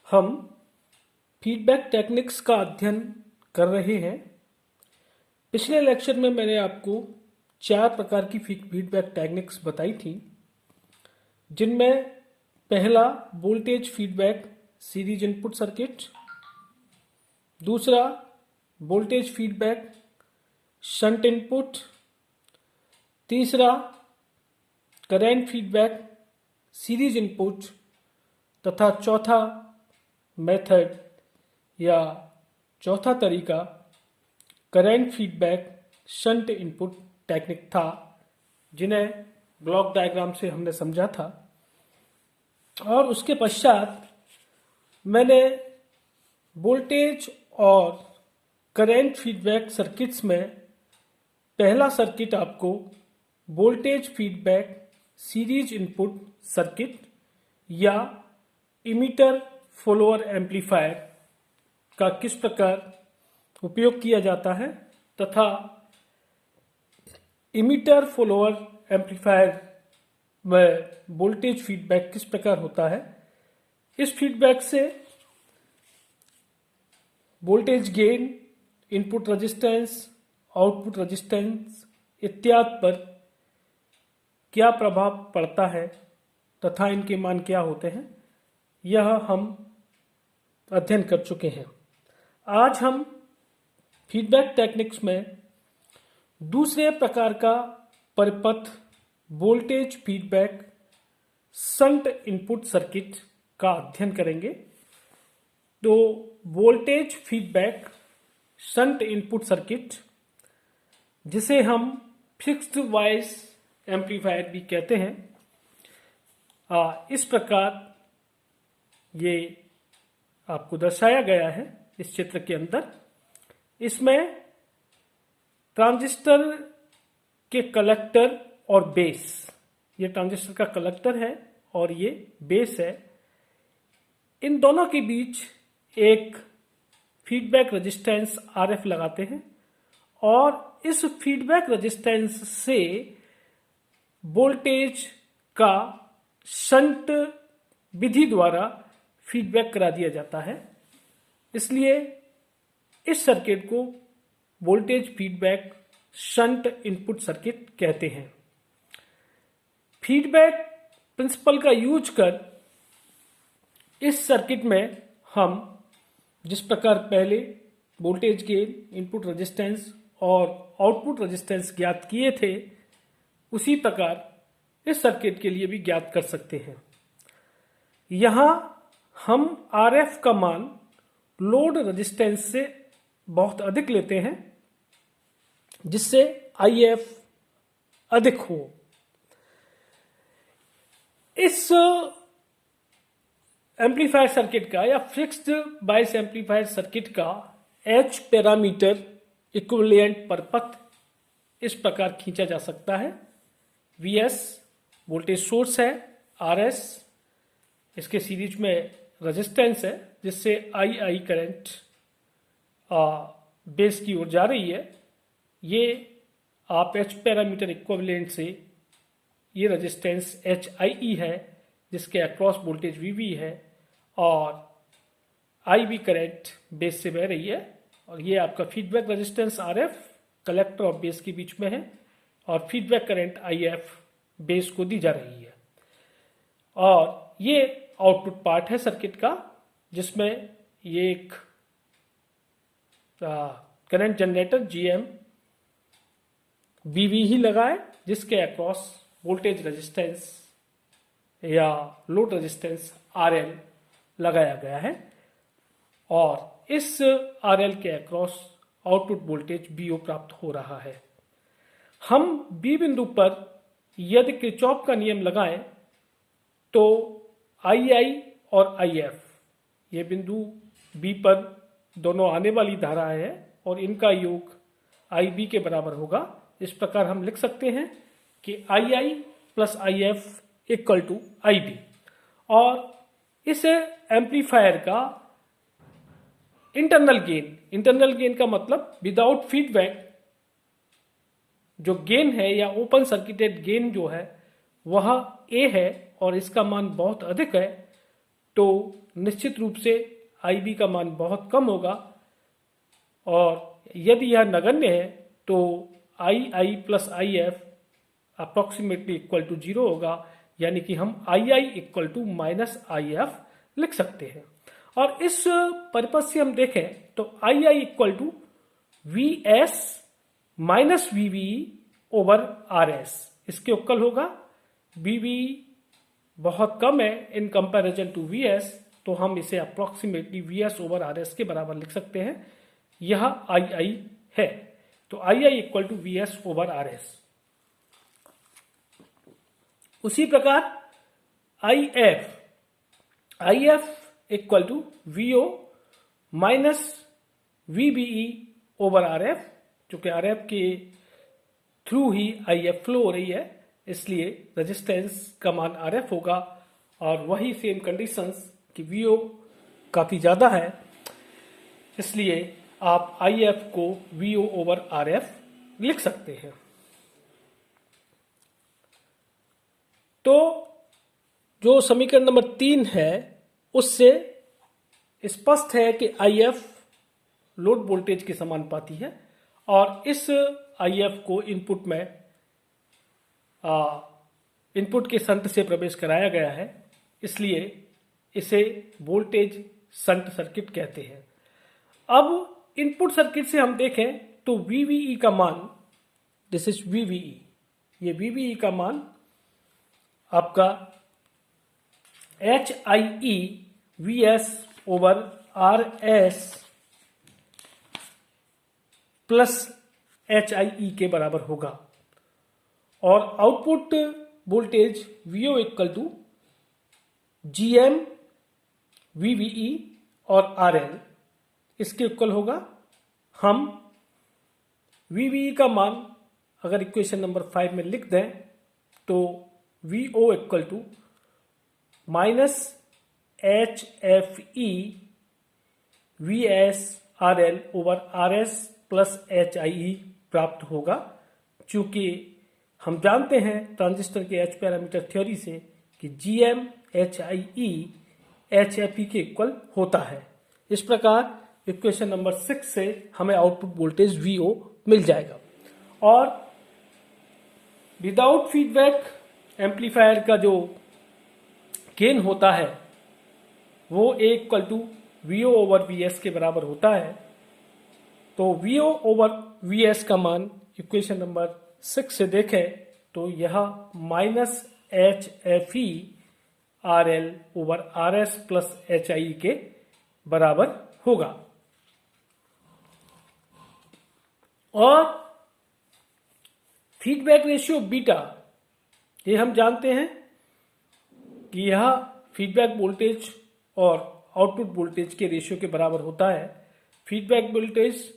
हम feedback techniques का अध्ययन कर रहे हैं। पिछले लेक्चर में मैंने आपको 4 प्रकार की फीडबैक टेक्निक्स बताई थी, जिनमें पहला voltage feedback series input circuit, दूसरा वोल्टेज फीडबैक शंट इनपुट, तीसरा करंट फीडबैक सीरीज इनपुट तथा चौथा मेथड या चौथा तरीका current feedback shunt input technique था, जिन्हें ब्लॉक डायग्राम से हमने समझा था। और उसके पश्चात मैंने वोल्टेज और करंट फीडबैक सर्किट्स में पहला सर्किट आपको voltage feedback series input circuit या इमीटर फॉलोअर एम्पलीफायर का किस प्रकार उपयोग किया जाता है तथा इमीटर फॉलोअर एम्पलीफायर में वोल्टेज फीडबैक किस प्रकार होता है, इस फीडबैक से voltage gain, input resistance, output resistance इत्यादि पर क्या प्रभाव पड़ता है तथा इनके मान क्या होते हैं, यह हम अध्ययन कर चुके हैं। आज हम फीडबैक टेक्निक्स में दूसरे प्रकार का परिपथ voltage feedback shunt input circuit का अध्ययन करेंगे। तो voltage feedback shunt input circuit, जिसे हम फिक्स्ड वॉइस एम्पलीफायर भी कहते हैं, इस प्रकार ये आपको दर्शाया गया है इस चित्र के अंदर। इसमें ट्रांजिस्टर के कलेक्टर और बेस, ये ट्रांजिस्टर का कलेक्टर है और ये बेस है, इन दोनों के बीच एक फीडबैक रेजिस्टेंस RF लगाते हैं और इस फीडबैक रेजिस्टेंस से वोल्टेज का शंट विधि द्वारा फीडबैक करा दिया जाता है। इसलिए इस सर्किट को voltage feedback shunt input circuit कहते हैं। फीडबैक प्रिंसिपल का यूज कर इस सर्किट में हम जिस प्रकार पहले वोल्टेज गेन, इनपुट रेजिस्टेंस और आउटपुट रेजिस्टेंस ज्ञात किए थे, उसी प्रकार इस सर्किट के लिए भी ज्ञात कर सकते हैं। यहां हम RF का मान लोड रेजिस्टेंस से बहुत अधिक लेते हैं, जिससे IF अधिक हो। इस एम्पलीफायर सर्किट का या फिक्स्ड बायस एम्पलीफायर सर्किट का H पैरामीटर इक्विवेलेंट परिपथ इस प्रकार खींचा जा सकता है। VS वोल्टेज सोर्स है, RS इसके सीरीज में रेजिस्टेंस है, जिससे II करंट बेस की ओर जा रही है। ये आप H पैरामीटर इक्विवेलेंट से ये रेजिस्टेंस HIE है, जिसके अक्रॉस वोल्टेज VB है और IB करंट बेस से बह रही है। और ये आपका फीडबैक रेजिस्टेंस RF कलेक्टर और बेस के बीच में है और फीडबैक करंट IF बेस को दी जा रही है। और ये आउटपुट पार्ट है सर्किट का, जिसमें ये एक करंट जनरेटर GM VB ही लगा है, जिसके अक्रॉस वोल्टेज रेजिस्टेंस या लोड रेजिस्टेंस RL लगाया गया है और इस RL के अक्रॉस आउटपुट वोल्टेज VO प्राप्त हो रहा है। हम B बिंदु पर यदि किरचॉफ का नियम लगाएं तो II और IF, ये बिंदु B पर दोनों आने वाली धाराएं हैं और इनका योग IB के बराबर होगा। इस प्रकार हम लिख सकते हैं कि II plus IF equal to IB। और इस एम्पलीफायर का इंटरनल गेन का मतलब विदाउट फीडबैक जो गेन है या ओपन सर्किटेड गेन जो है वह A है और इसका मान बहुत अधिक है, तो निश्चित रूप से IB का मान बहुत कम होगा, और यदि यह नगण्य है तो II plus IF approximately equal to 0 होगा, यानी कि हम II equal to minus IF लिख सकते हैं। और इस पर्पज से हम देखें तो II equal to VS minus VBE over RS, इसके उक्कल होगा। VBE बहुत कम है इन कंपैरिजन टू VS, तो हम इसे अप्रोक्सीमेटली VS ओवर RS के बराबर लिख सकते हैं। यह II है, तो II equal to VS over RS। उसी प्रकार IF equal to VO minus VBE over RF, चूंकि RF के थ्रू ही IF फ्लो हो रही है, इसलिए रेजिस्टेंस का मान RF होगा। और वही सेम कंडीशंस कि VO काफी ज्यादा है, इसलिए आप IF को VO ओवर RF लिख सकते हैं। तो जो समीकरण नंबर 3 है उससे स्पष्ट है कि IF लोड वोल्टेज के समानुपाती है, और इस IF को इनपुट में इनपुट के शंट से प्रवेश कराया गया है, इसलिए इसे वोल्टेज शंट सर्किट कहते हैं। अब इनपुट सर्किट से हम देखें तो VBE का मान, दिस इज VBE, ये VBE का मान आपका HIE VS over RS plus HIE के बराबर होगा, और output voltage VO equal to GM VBE और RL, इसके इक्वल होगा। हम VBE का मान अगर इक्वेशन नंबर 5 में लिख दें तो VO equal to minus HFE VS RL over RS plus HIE प्राप्त होगा, चूंकि हम जानते हैं ट्रांजिस्टर के H पैरामीटर थ्योरी से कि GM HIE HFE के इक्वल होता है। इस प्रकार इक्वेशन नंबर 6 से हमें आउटपुट वोल्टेज VO मिल जाएगा। और विदाउट फीडबैक एम्पलीफायर का जो गेन होता है वो A equal to VO over VS के बराबर होता है। तो VO ओवर VS का मान इक्वेशन नंबर 6 से देखें तो यह minus HFE RL over RS plus HIE के बराबर होगा। और फीडबैक रेशियो बीटा, ये हम जानते हैं कि यह फीडबैक वोल्टेज और आउटपुट वोल्टेज के रेशियो के बराबर होता है। Feedback voltage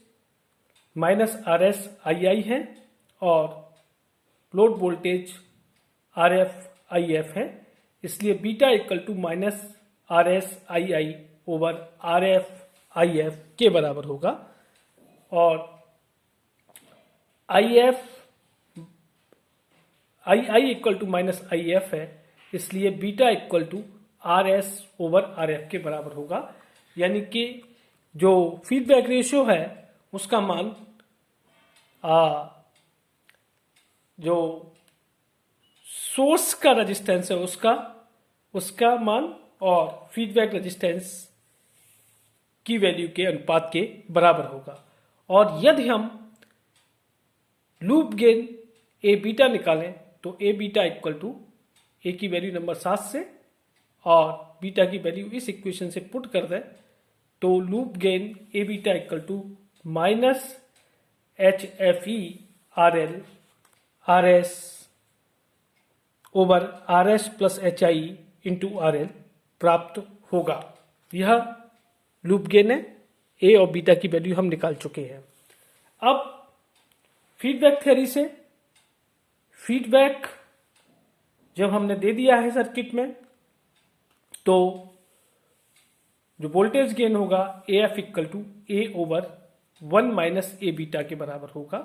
minus RS II है और लोड वोल्टेज RF IF है, इसलिए beta equal to minus RS II over RF IF के बराबर होगा। और II equal to minus IF है, इसलिए beta equal to RS over RF के बराबर होगा, यानी कि जो फीडबैक रेशियो है उसका मान जो सोर्स का रेजिस्टेंस है उसका मान और फीडबैक रेजिस्टेंस की वैल्यू के अनुपात के बराबर होगा। और यदि हम लूप गेन ए बीटा निकालें तो ए बीटा इक्वल टू ए की वैल्यू नंबर 7 से और बीटा की वैल्यू इस इक्वेशन से पुट कर दें तो loop gain A beta equal to minus HFE RL RS over RS plus HIE into RL प्राप्त होगा। यह लूप गेन है, ए और बीटा की वैल्यू हम निकाल चुके हैं। अब फीडबैक थ्योरी से फीडबैक जब हमने दे दिया है सर्किट में तो जो वोल्टेज गेन होगा AF equal to A over 1 minus A beta के बराबर होगा।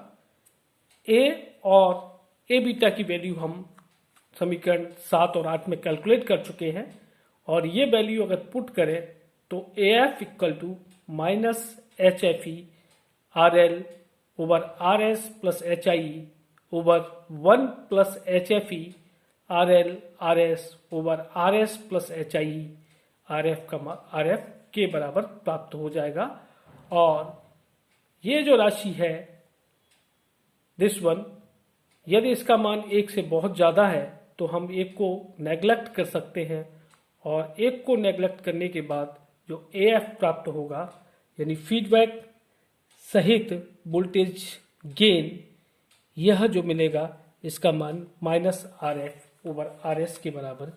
ए और ए बीटा की वैल्यू हम समीकरण 7 और 8 में कैलकुलेट कर चुके हैं और ये वैल्यू अगर पुट करें तो AF equal to minus HFE RL over RS plus HIE over 1 plus HFE RL RS over RS plus HIE RF के बराबर प्राप्त हो जाएगा। और ये जो राशि है दिस वन, यदि इसका मान 1 से बहुत ज़्यादा है तो हम एक को नेग्लेक्ट कर सकते हैं, और एक को नेग्लेक्ट करने के बाद जो AF प्राप्त होगा यानी फीडबैक सहित वोल्टेज गेन, यह जो मिलेगा इसका मान माइनस RF ओवर RS के बराबर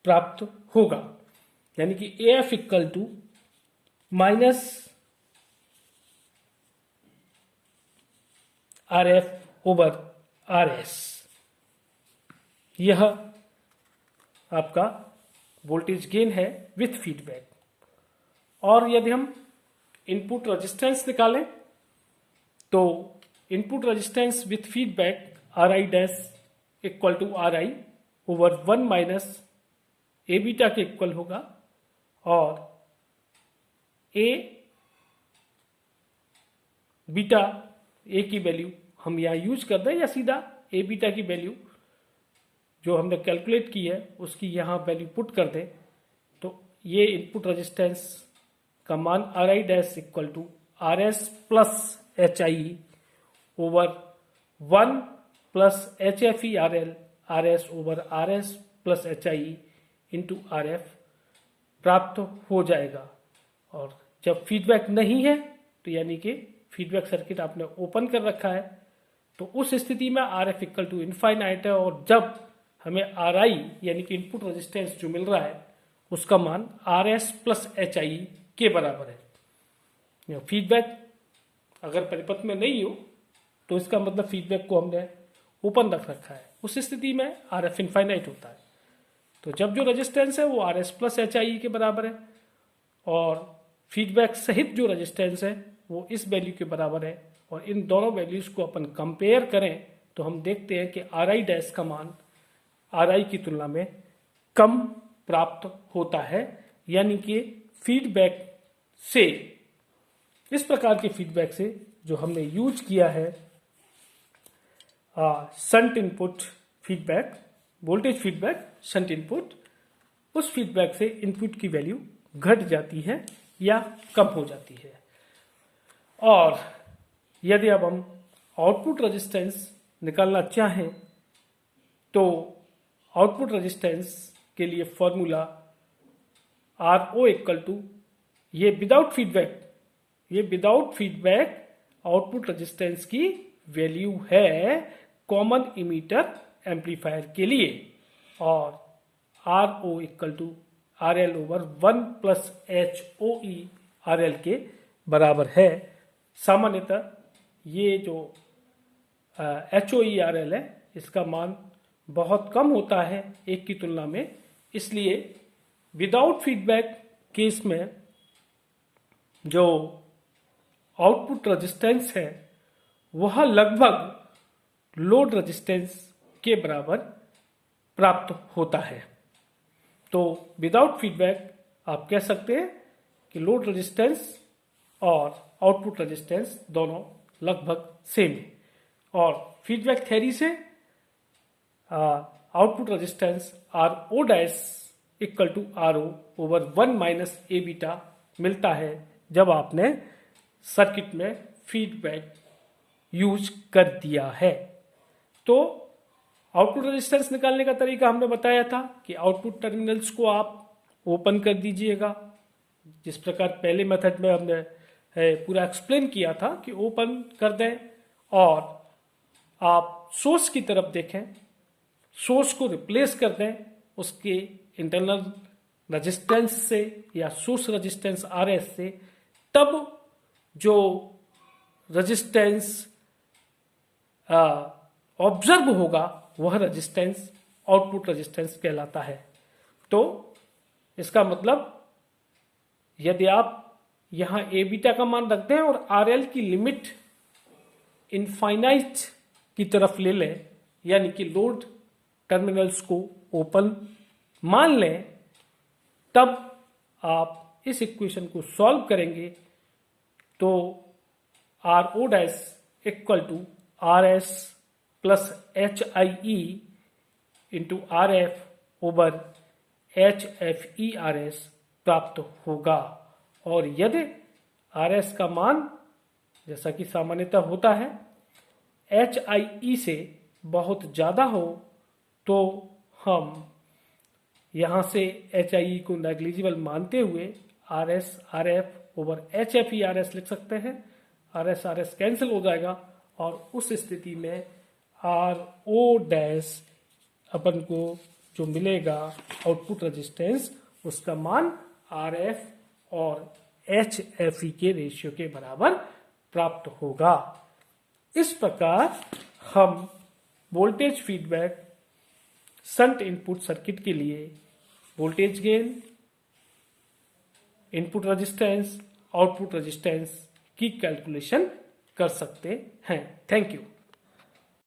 प्राप्त होगा। यानी कि AF equal to minus RF over RS, यह आपका वोल्टेज गेन है विथ फीडबैक। और यदि हम इनपुट रेजिस्टेंस निकालें तो input resistance with feedback RI dash equal to RI over 1 minus A beta के इक्वल होगा, और A बीटा A की वैल्यू हम यहाँ यूज कर दें या सीधा A बीटा की वैल्यू जो हमने कैलकुलेट की है उसकी यहाँ वैल्यू पुट कर दें, तो ये इनपुट रेजिस्टेंस का मान RI dash equal to RS plus HIE over 1 plus HFE RL RS over RS plus HIE into RF प्राप्त हो जाएगा। और जब फीडबैक नहीं है तो यानी कि फीडबैक सर्किट आपने ओपन कर रखा है, तो उस स्थिति में RF इक्वल टू इनफाइनाइट है, और जब हमें RI यानी कि इनपुट रेजिस्टेंस जो मिल रहा है उसका मान RS प्लस HIE के बराबर है। फीडबैक अगर परिपथ में नहीं हो तो इसका मतलब फीडबैक को हमने ओपन रख रखा है, उस स्थिति में RF इनफाइनाइट होता है। तो जब जो रेजिस्टेंस है वो RS प्लस HIE के बराबर है, और फीडबैक सहित जो रेजिस्टेंस है वो इस वैल्यू के बराबर है, और इन दोनों वैल्यूज को अपन कंपेयर करें तो हम देखते हैं कि RI डैश का मान RI की तुलना में कम प्राप्त होता है। यानी कि फीडबैक से, इस प्रकार के फीडबैक से जो हमने यूज किया है shunt input feedback, voltage feedback shunt input, उस फीडबैक से इनपुट की वैल्यू घट जाती है या कम हो जाती है। और यदि अब हम आउटपुट रेजिस्टेंस निकालना चाहें तो आउटपुट रेजिस्टेंस के लिए फॉर्मूला RO इक्वल टू, ये विदाउट फीडबैक आउटपुट रेजिस्टेंस की वैल्यू है कॉमन इमीटर एम्पलीफायर के लिए, और RO equal to RL over 1 plus HOE RL के बराबर है। सामान्यतः ये जो HOE RL है इसका मान बहुत कम होता है 1 की तुलना में, इसलिए विदाउट फीडबैक केस में जो आउटपुट रेजिस्टेंस है वह लगभग लोड रेजिस्टेंस के बराबर प्राप्त होता है। तो विदाउट फीडबैक आप कह सकते हैं कि लोड रेजिस्टेंस और आउटपुट रेजिस्टेंस दोनों लगभग सेम है, और फीडबैक थ्योरी से output resistance RO dash equal to RO over 1 minus A beta मिलता है जब आपने सर्किट में फीडबैक यूज कर दिया है। तो आउटपुट रेजिस्टेंस निकालने का तरीका हमने बताया था कि आउटपुट टर्मिनल्स को आप ओपन कर दीजिएगा, जिस प्रकार पहले मेथड में हमने पूरा एक्सप्लेन किया था कि ओपन कर दें, और आप सोर्स की तरफ देखें, सोर्स को रिप्लेस कर दें उसके इंटरनल रेजिस्टेंस से या सोर्स रेजिस्टेंस RS से, तब जो रेजिस्टेंस ऑब्जर्व होगा वह रेजिस्टेंस आउटपुट रेजिस्टेंस कहलाता है। तो इसका मतलब यदि आप यहां A बीटा का मान रखते हैं और RL की लिमिट इनफाइनाइट की तरफ ले लें, यानी कि लोड टर्मिनल्स को ओपन मान लें, तब आप इस इक्वेशन को सॉल्व करेंगे तो R O dash equal to R S plus H I E into R F over H F E R S प्राप्त होगा। और यदि आर एस का मान, जैसा कि सामान्यतः होता है, एच आई ई से बहुत ज्यादा हो तो हम यहां से एच आई ई को नेग्लिजिबल मानते हुए R S R F over H F E R S लिख सकते हैं। आर एस कैंसिल हो जाएगा और उस स्थिति में आर ओ डैश अपन को जो मिलेगा आउटपुट रेजिस्टेंस, उसका मान आर एफ और एच एफ ई के रेशियो के बराबर प्राप्त होगा। इस प्रकार हम voltage feedback shunt input circuit के लिए voltage gain, input resistance, output resistance की कैलकुलेशन कर सकते हैं। Thank you.